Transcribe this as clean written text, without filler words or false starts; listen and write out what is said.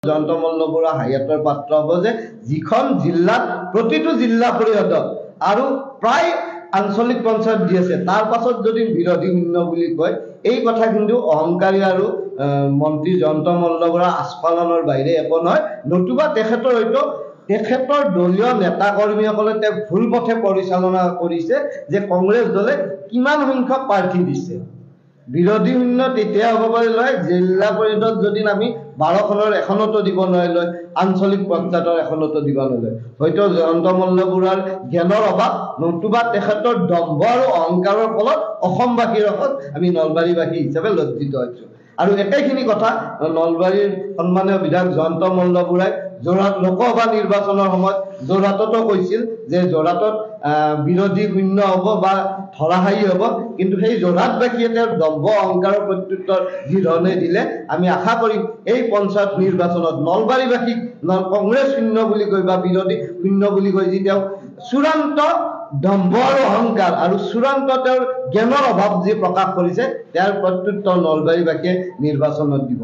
জয়ন্ত মল্লবৰুৱা হায়াতৰ পাত্ৰ হ'ব যে যিখন জিলাত প্ৰতিটো জিলা পৰিষদত আৰু প্ৰায় আঞ্চলিক পঞ্চায়ত দি আছে তাৰ পাছত যদি বিৰোধী শূন্য বুলি কয় এই কথা কিন্তু অহংকাৰী আৰু মন্ত্ৰী জয়ন্ত মল্লবৰুৱা আস্ফালনৰ বাহিৰে একো নহয় নতুবা তেখেতৰ হয়তো তেখেতৰ দলীয় নেতা কৰ্মীসকলে তেওঁক ভুল পথে পৰিচালনা কৰিছে যে কংগ্ৰেছ দলে কিমান সংখ্যক প্ৰাৰ্থী দিছে বিৰোধী শূন্য তেতিয়া হ'ব পাৰিলে জিলা পৰিষদত যদি আমি 12খনৰ এখনতো দিব নোৱাৰিলে আঞ্চলিক পঞ্চায়তৰ এখনতো দিব নোৱাৰিলে হয়তো জয়ন্ত মল্লবৰুৱাৰ জ্ঞানৰ অভাৱ নতুবা তেখেতৰ দম্ভ আৰু অহংকাৰৰ ফলত অসমবাসীৰ আগত আমি নলবাৰীবাসী হিচাপে লজ্জিত হৈছোঁ আৰু একেখিনি কথা নলবাৰীৰ সন্মানীয় বিধায়ক জয়ন্ত মল্লবৰুৱাই যোৰহাট লোকসভা নিৰ্বাচনৰ সময়ত যোৰহাটতো কৈছিল যে যোৰহাটত বিৰোধী শূন্য হ'ব বা ধৰাশায়ী হ'ব কিন্তু সেই যোৰহাটবাসীয়ে তেওঁৰ দম্ভ অহংকাৰৰ প্ৰত্যুত্তৰ যি ধৰণে দিলে আমি আশা কৰিম এই পঞ্চায়ত নিৰ্বাচনত নলবাৰীবাসীক কংগ্ৰেছ শূন্য বুলি কৈ বা বিৰোধী শূন্য বুলি কৈ যি তেওঁ চূড়ান্ত দম্ভ আৰু অহংকাৰ আৰু চূড়ান্ত তেওঁৰ জ্ঞানৰ অভাৱ যি প্ৰকাশ কৰিছে তেওঁৰ প্ৰত্যুত্তৰ নলবাৰীবাসীয়ে নিৰ্বাচনত দিব।